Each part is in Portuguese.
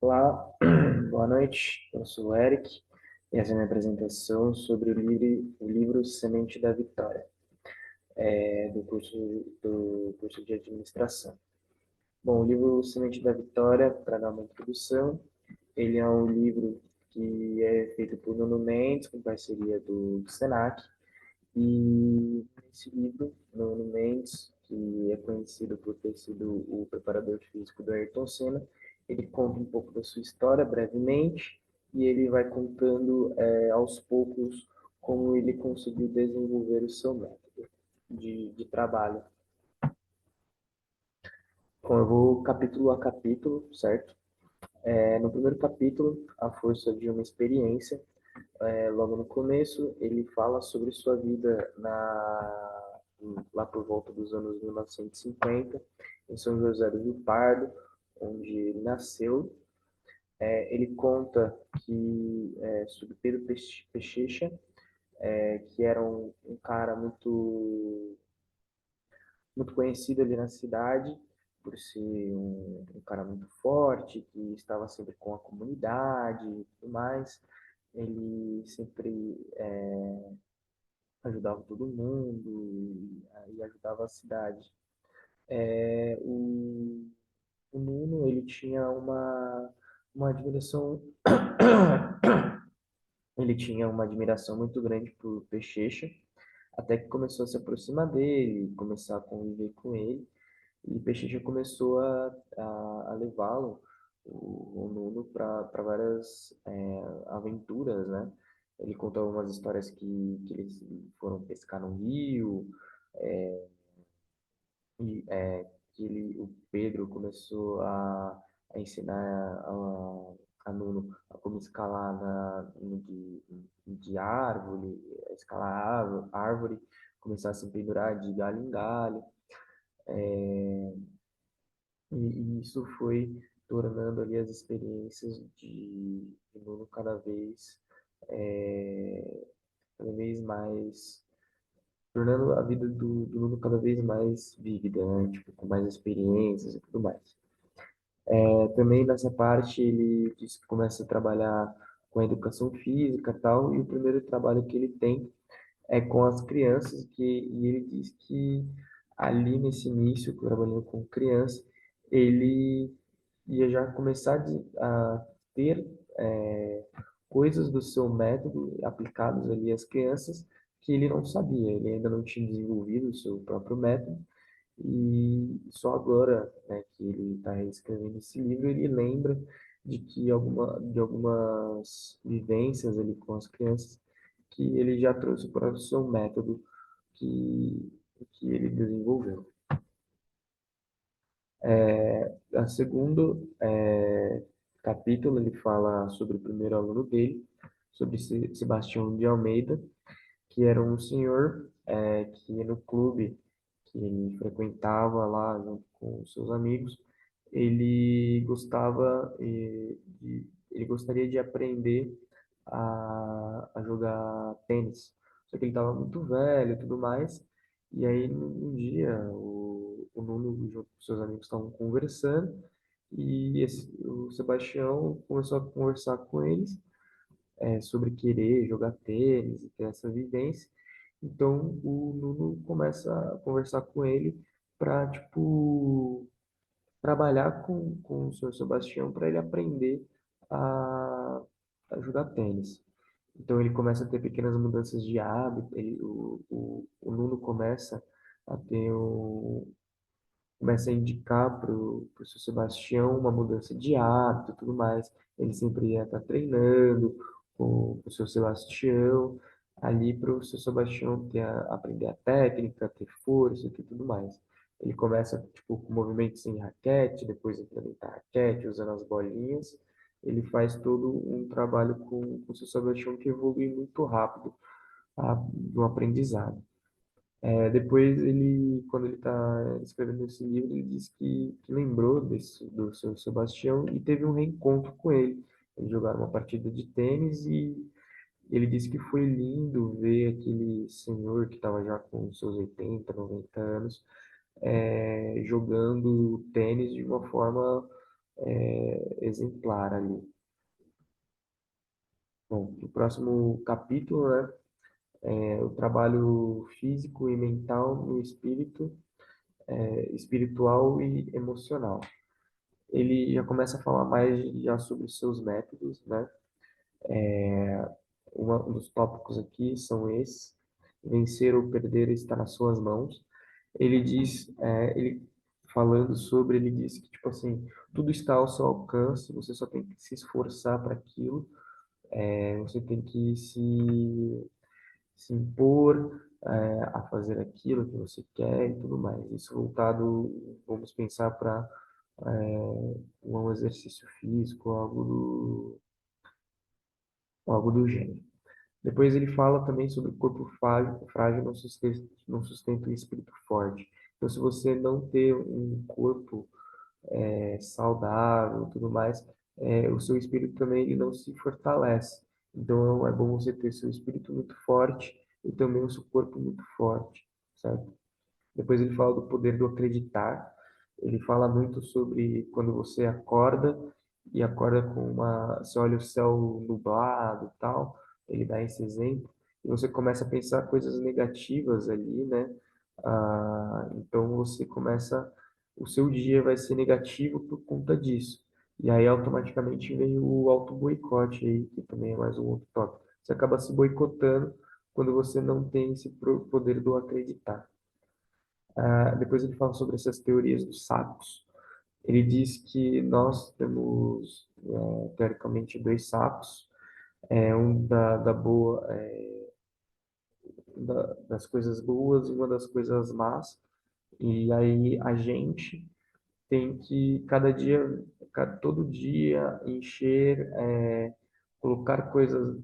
Olá, boa noite. Eu sou o Eric e essa é a minha apresentação sobre o livro Semente da Vitória, do curso de administração. Bom, o livro Semente da Vitória, para dar uma introdução, ele é um livro que é feito por Nuno Mendes, com parceria do Senac, e nesse livro, Nuno Mendes, que é conhecido por ter sido o preparador físico do Ayrton Senna, ele conta um pouco da sua história brevemente e ele vai contando aos poucos como ele conseguiu desenvolver o seu método de trabalho. Bom, eu vou capítulo a capítulo, certo? No primeiro capítulo, A Força de uma Experiência, logo no começo, ele fala sobre sua vida lá por volta dos anos 1950, em São José do Rio Pardo, onde ele nasceu. Ele conta sobre Pedro Pechincha, que era um cara muito conhecido ali na cidade, por ser um cara muito forte, que estava sempre com a comunidade e tudo mais. Ele sempre ajudava todo mundo e ajudava a cidade. O Nuno, ele tinha uma admiração, ele tinha uma admiração muito grande por Peixeixa, até que começou a se aproximar dele, começar a conviver com ele, e Peixeixa começou a levá-lo, o Nuno, para várias aventuras, né? Ele contou algumas histórias que eles foram pescar no rio, o Pedro começou a ensinar a Nuno a como escalar de árvore, a escalar árvore, começar a se pendurar de galho em galho. E isso foi tornando ali as experiências de Nuno cada vez mais, tornando a vida do Nuno cada vez mais vívida, né? Tipo, com mais experiências e tudo mais. Também nessa parte ele diz que começa a trabalhar com a educação física e tal, e o primeiro trabalho que ele tem é com as crianças, e ele diz que ali nesse início, trabalhando com criança, ele ia já começar a ter coisas do seu método aplicados ali às crianças que ele não sabia, ele ainda não tinha desenvolvido o seu próprio método, e só agora, né, que ele está escrevendo esse livro, ele lembra de algumas vivências ali com as crianças que ele já trouxe para o seu método que, que ele desenvolveu. A segundo capítulo, ele fala sobre o primeiro aluno dele, sobre Sebastião de Almeida, que era um senhor que no clube que ele frequentava lá junto com os seus amigos, ele ele gostaria de aprender a jogar tênis. Só que ele estava muito velho e tudo mais. E aí, um dia, o Nuno, junto com seus amigos, estavam conversando e o Sebastião começou a conversar com eles sobre querer jogar tênis e ter essa vivência. Então, o Nuno começa a conversar com ele para, tipo, trabalhar com o senhor Sebastião para ele aprender a, a jogar tênis. Então ele começa a ter pequenas mudanças de hábito, o Nuno começa a indicar para o seu Sebastião uma mudança de hábito e tudo mais. Ele sempre ia estar treinando com o seu Sebastião, ali para o seu Sebastião aprender a técnica, ter força e tudo mais. Ele começa tipo, com movimentos sem raquete, depois implementa a raquete, usando as bolinhas. Ele faz todo um trabalho com o seu Sebastião que evolui muito rápido no aprendizado. Depois quando ele está escrevendo esse livro, ele diz que lembrou do seu Sebastião e teve um reencontro com ele. Eles jogaram uma partida de tênis Ele disse que foi lindo ver aquele senhor que estava já com seus 80, 90 anos, jogando tênis de uma forma exemplar ali. Bom, o próximo capítulo, né, é o trabalho físico e mental no espírito, espiritual e emocional. Ele já começa a falar mais já sobre os seus métodos, né? Um dos tópicos aqui são esses: vencer ou perder está nas suas mãos. Ele diz, ele falando sobre, ele diz que tipo assim, tudo está ao seu alcance, você só tem que se esforçar para aquilo, você tem que se impor a fazer aquilo que você quer e tudo mais. Isso voltado, vamos pensar para um exercício físico, algo do gênero. Depois ele fala também sobre o corpo frágil, frágil não sustenta o espírito forte. Então, se você não ter um corpo saudável, e tudo mais, o seu espírito também ele não se fortalece. Então, é bom você ter seu espírito muito forte e também o seu corpo muito forte, certo? Depois ele fala do poder do acreditar. Ele fala muito sobre quando você acorda e acorda com você olha o céu nublado e tal. Ele dá esse exemplo e você começa a pensar coisas negativas ali, né? Então você começa, o seu dia vai ser negativo por conta disso. E aí automaticamente vem o auto-boicote aí, que também é mais um outro tópico. Você acaba se boicotando quando você não tem esse poder do acreditar. Depois ele fala sobre essas teorias dos sacos. Ele diz que nós temos, teoricamente, dois sacos, um das coisas boas e uma das coisas más. E aí a gente tem que cada dia, todo dia encher, colocar coisas,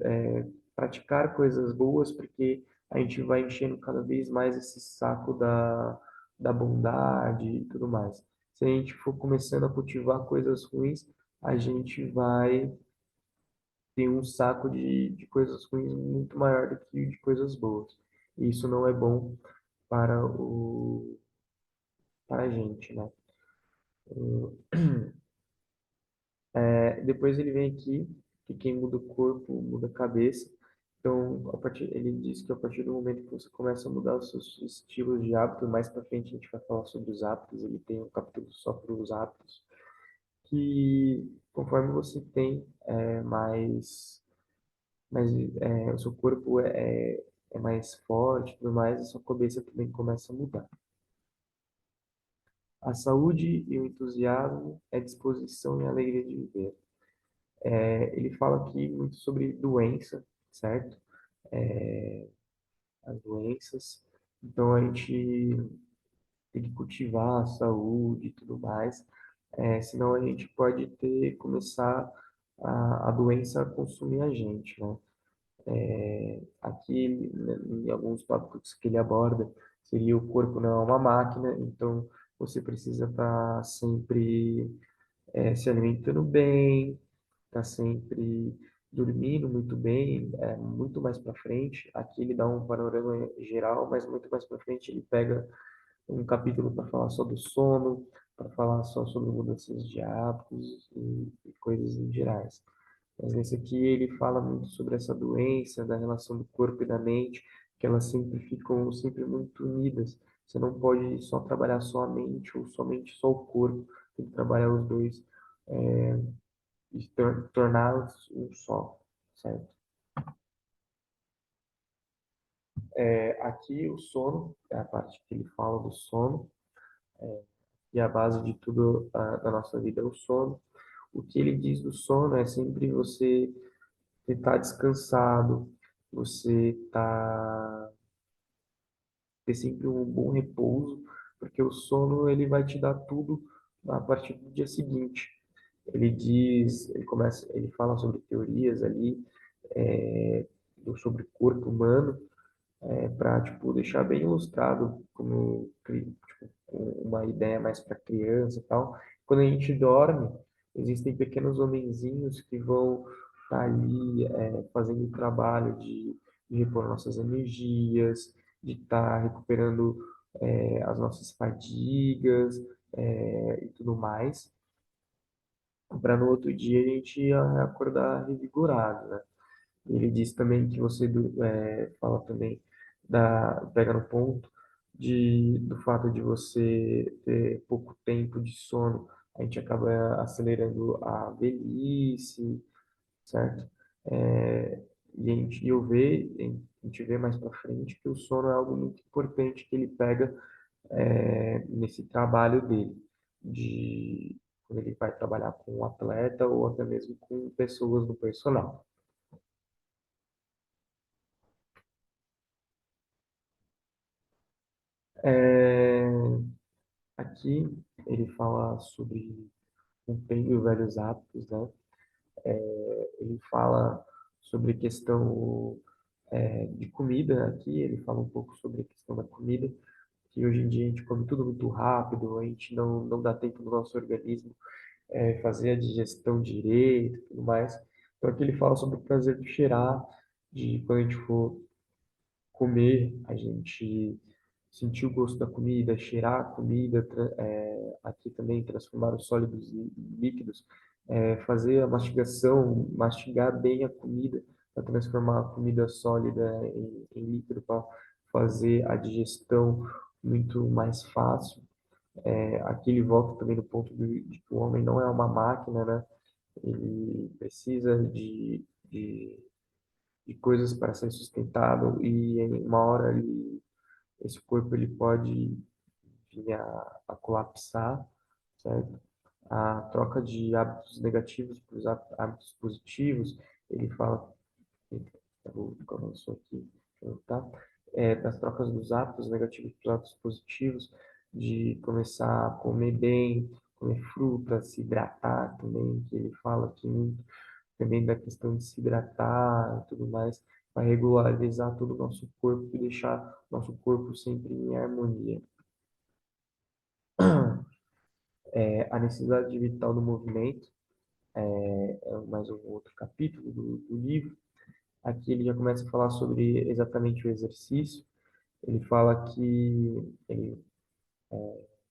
praticar coisas boas, porque a gente vai enchendo cada vez mais esse saco da bondade e tudo mais. Se a gente for começando a cultivar coisas ruins, a gente vai ter um saco de coisas ruins muito maior do que de coisas boas. E isso não é bom para a gente, né? Depois ele vem aqui, que quem muda o corpo muda a cabeça. Então, ele diz que a partir do momento que você começa a mudar os seus estilos de hábito, mais para frente a gente vai falar sobre os hábitos, ele tem um capítulo só para os hábitos, que conforme você tem o seu corpo é mais forte e tudo mais, a sua cabeça também começa a mudar. A saúde e o entusiasmo é disposição e alegria de viver. Ele fala aqui muito sobre doença, certo? As doenças. Então a gente tem que cultivar a saúde e tudo mais, senão a gente pode começar a doença a consumir a gente, né? Aqui, né, em alguns tópicos que ele aborda, seria o corpo não é uma máquina, então você precisa estar sempre se alimentando bem, está sempre dormindo muito bem, muito mais para frente. Aqui ele dá um panorama geral, mas muito mais para frente ele pega um capítulo para falar só do sono, para falar só sobre mudanças de hábitos e coisas em gerais. Mas nesse aqui ele fala muito sobre essa doença, da relação do corpo e da mente, que elas sempre ficam sempre muito unidas. Você não pode só trabalhar só a mente ou somente só o corpo, tem que trabalhar os dois e torná-los um só, certo? Aqui o sono, é a parte que ele fala do sono, e a base de tudo da nossa vida é o sono. O que ele diz do sono é sempre você estar descansado, você ter sempre um bom repouso, porque o sono ele vai te dar tudo a partir do dia seguinte. Ele fala sobre teorias ali, sobre o corpo humano, para tipo deixar bem ilustrado com uma ideia mais para criança e tal. Quando a gente dorme, existem pequenos homenzinhos que vão estar ali fazendo o trabalho de repor nossas energias, de estar recuperando as nossas fadigas e tudo mais, para no outro dia a gente acordar revigorado, né? Ele diz também que você fala também pega no ponto do fato de você ter pouco tempo de sono, a gente acaba acelerando a velhice, certo? E a gente vê mais para frente que o sono é algo muito importante que ele pega nesse trabalho dele, de quando ele vai trabalhar com um atleta ou até mesmo com pessoas do personal. É, aqui ele fala sobre cumprindo velhos hábitos, né? Ele fala sobre questão de comida. Aqui ele fala um pouco sobre a questão da comida, que hoje em dia a gente come tudo muito rápido, a gente não dá tempo do nosso organismo fazer a digestão direito e tudo mais. Então aqui ele fala sobre o prazer de cheirar, de quando a gente for comer, a gente sentir o gosto da comida, cheirar a comida, aqui também transformar os sólidos em líquidos, fazer a mastigação, mastigar bem a comida para transformar a comida sólida em líquido, para fazer a digestão muito mais fácil. Aqui ele volta também no ponto de que o homem não é uma máquina, né? Ele precisa de coisas para ser sustentado e em uma hora esse corpo ele pode vir a colapsar, certo? A troca de hábitos negativos para os hábitos positivos, ele fala, eu vou colocar isso aqui, tá? Das trocas dos hábitos negativos para os hábitos positivos, de começar a comer bem, comer fruta, se hidratar também, que ele fala aqui muito também da questão de se hidratar e tudo mais, para regularizar todo o nosso corpo e deixar nosso corpo sempre em harmonia. A necessidade vital do movimento é mais um outro capítulo do livro. Aqui ele já começa a falar sobre exatamente o exercício. Ele fala que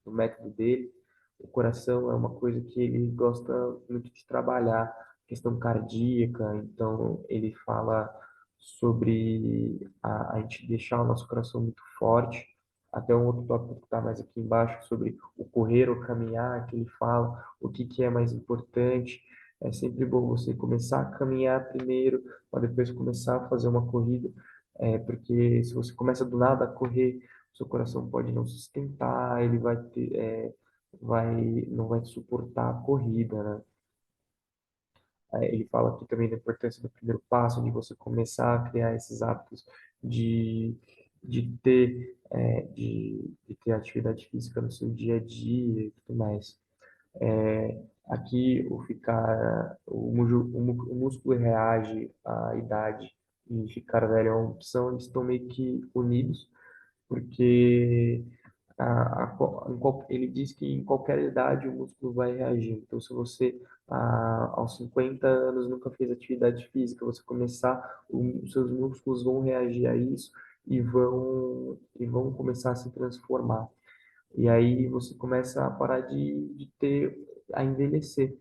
no método dele, o coração é uma coisa que ele gosta muito de trabalhar, questão cardíaca, então ele fala sobre a gente deixar o nosso coração muito forte. Até um outro tópico que está mais aqui embaixo, sobre o correr ou caminhar, que ele fala o que é mais importante. É sempre bom você começar a caminhar primeiro, para depois começar a fazer uma corrida, porque se você começa do nada a correr, seu coração pode não sustentar, ele não vai suportar a corrida, né? Ele fala aqui também da importância do primeiro passo, de você começar a criar esses hábitos de, de ter atividade física no seu dia a dia e tudo mais. Aqui o músculo reage à idade e ficar velho é uma opção, eles estão meio que unidos, porque ele diz que em qualquer idade o músculo vai reagir. Então, se você aos 50 anos nunca fez atividade física, você começar, os seus músculos vão reagir a isso e vão começar a se transformar. E aí você começa a parar a envelhecer.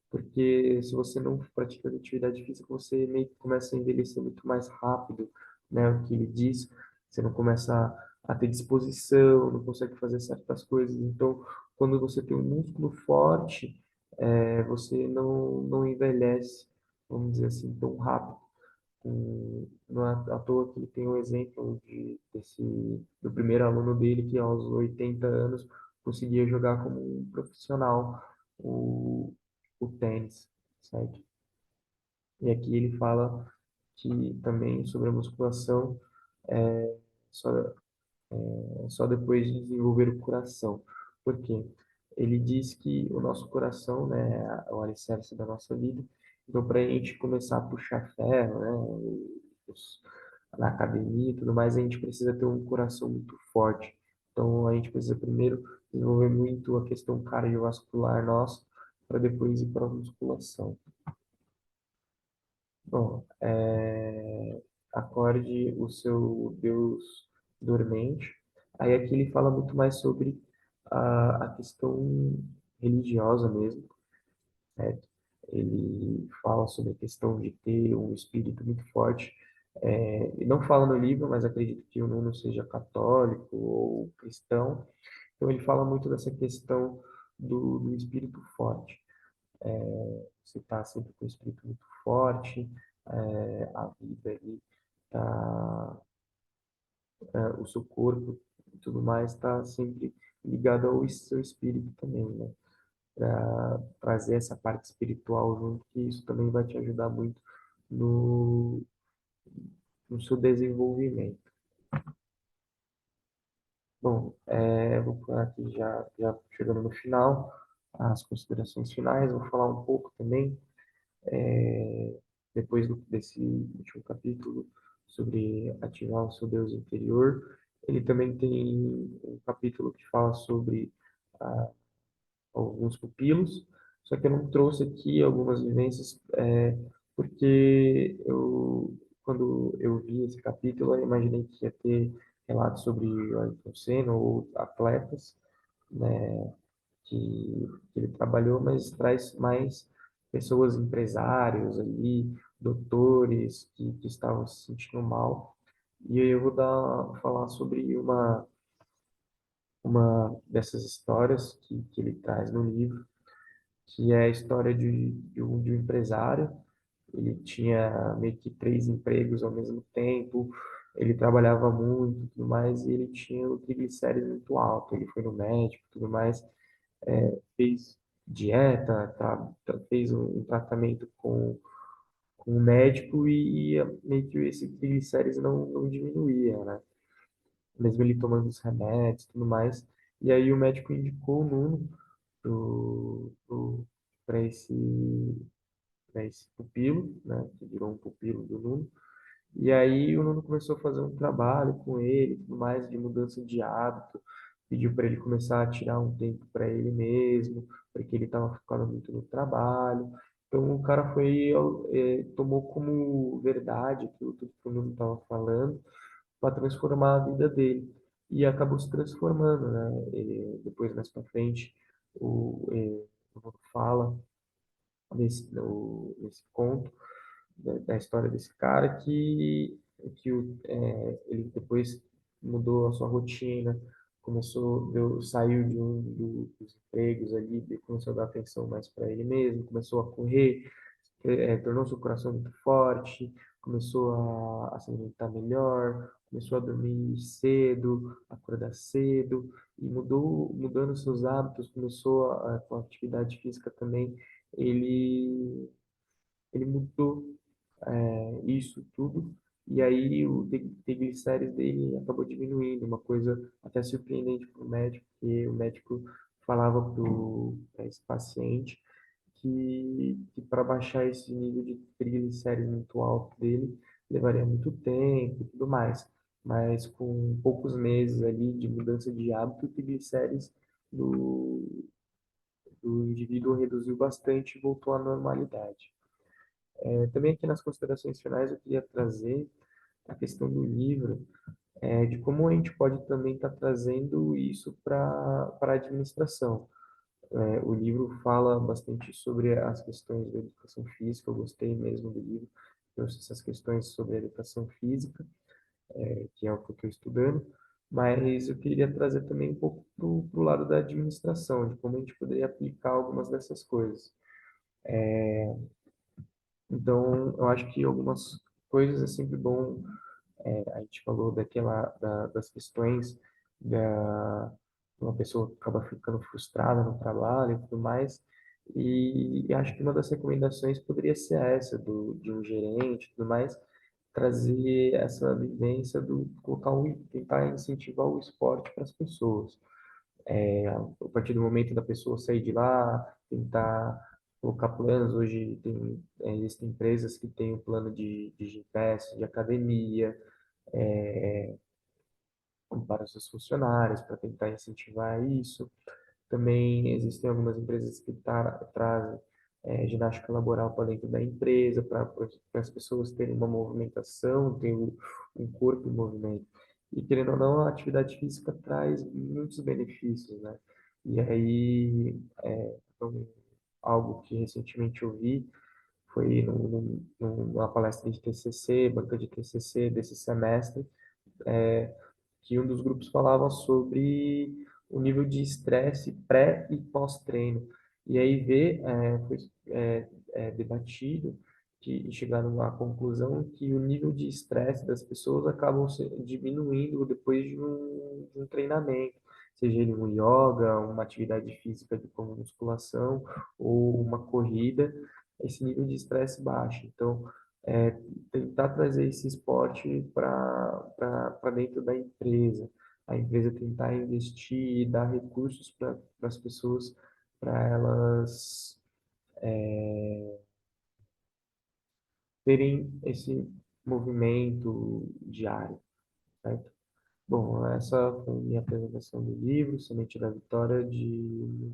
Porque se você não pratica atividade física, você meio que começa a envelhecer muito mais rápido, né? O que ele diz, você não começa a ter disposição, não consegue fazer certas coisas. Então, quando você tem um músculo forte, você não envelhece, vamos dizer assim, tão rápido. Não é à toa que ele tem um exemplo do primeiro aluno dele que aos 80 anos conseguia jogar como um profissional o, o tênis, certo? E aqui ele fala que também sobre a musculação é só, só depois de desenvolver o coração. Por quê? Ele diz que o nosso coração, né, é o alicerce da nossa vida. Então, para a gente começar a puxar ferro, né, os- na academia e tudo mais, a gente precisa ter um coração muito forte. Então, a gente precisa primeiro desenvolver muito a questão cardiovascular nossa, para depois ir para a musculação. Bom, acorde o seu Deus dormente. Aí aqui ele fala muito mais sobre a questão religiosa mesmo, né? Ele fala sobre a questão de ter um espírito muito forte. Ele não fala no livro, mas acredito que o Nuno seja católico ou cristão. Então ele fala muito dessa questão do espírito forte. Você está sempre com o espírito muito forte, a vida ali tá, o seu corpo e tudo mais está sempre ligado ao seu espírito também, né? Para trazer essa parte espiritual junto, que isso também vai te ajudar muito no, no seu desenvolvimento. Bom, vou falar aqui já chegando no final, as considerações finais, vou falar um pouco também é, depois desse último capítulo sobre ativar o seu Deus interior. Ele também tem um capítulo que fala sobre ah, alguns pupilos, só que eu não trouxe aqui algumas vivências, porque quando eu vi esse capítulo, eu imaginei que ia ter relatos sobre o Ayrton Senna ou atletas, né, que ele trabalhou, mas traz mais pessoas, empresários ali, doutores que estavam se sentindo mal. E aí eu vou falar sobre uma dessas histórias que ele traz no livro, que é a história de um empresário. Ele tinha meio que três empregos ao mesmo tempo, ele trabalhava muito e tudo mais, e ele tinha o triglicérides muito alto. Ele foi no médico e tudo mais, fez dieta, fez um tratamento com o médico e meio que esse triglicérides não diminuía, né? Mesmo ele tomando os remédios e tudo mais. E aí o médico indicou o Nuno para esse pupilo, né? Que virou um pupilo do Nuno. E aí o Nuno começou a fazer um trabalho com ele, tudo mais, de mudança de hábito, pediu para ele começar a tirar um tempo para ele mesmo, porque ele estava focando muito no trabalho. Então o cara tomou como verdade aquilo tudo que o Nuno estava falando para transformar a vida dele. E acabou se transformando, né? Depois, mais para frente, o Nuno fala nesse conto da história desse cara que ele depois mudou a sua rotina, saiu dos empregos ali, começou a dar atenção mais para ele mesmo, começou a correr, tornou seu coração muito forte, começou a se alimentar melhor, começou a dormir cedo, acordar cedo, e mudando seus hábitos, começou com a atividade física também, ele ele mudou isso tudo, e aí o triglicérides dele acabou diminuindo, uma coisa até surpreendente para o médico, porque o médico falava para esse paciente que para baixar esse nível de triglicérides muito alto dele levaria muito tempo e tudo mais, mas com poucos meses ali de mudança de hábito, o triglicérides do, do indivíduo reduziu bastante e voltou à normalidade. Também aqui nas considerações finais eu queria trazer a questão do livro, de como a gente pode também estar trazendo isso para a administração. O livro fala bastante sobre as questões da educação física, eu gostei mesmo do livro, trouxe essas questões sobre a educação física, que é o que eu estou estudando, mas eu queria trazer também um pouco para o lado da administração, de como a gente poderia aplicar algumas dessas coisas. Então, eu acho que algumas coisas é sempre bom. A gente falou das questões da uma pessoa que acaba ficando frustrada no trabalho e tudo mais. E acho que uma das recomendações poderia ser essa, de um gerente e tudo mais, trazer essa vivência tentar incentivar o esporte para as pessoas. A partir do momento da pessoa sair de lá, tentar colocar planos. Hoje existem empresas que têm o plano de Gympass, de academia, para os seus funcionários, para tentar incentivar isso. Também existem algumas empresas que trazem ginástica laboral para dentro da empresa, para as pessoas terem uma movimentação, ter um corpo em movimento. E querendo ou não, a atividade física traz muitos benefícios, né? E aí, então, algo que recentemente eu vi foi numa palestra de TCC, banca de TCC desse semestre, que um dos grupos falava sobre o nível de estresse pré e pós-treino. E aí foi debatido e chegaram à conclusão que o nível de estresse das pessoas acabam diminuindo depois de um treinamento, seja ele um yoga, uma atividade física de como musculação ou uma corrida, esse nível de estresse baixa. Então, é, tentar trazer esse esporte para dentro da empresa, a empresa tentar investir e dar recursos para as pessoas, para elas terem esse movimento diário, certo? Bom, essa foi a minha apresentação do livro, Semente da Vitória, de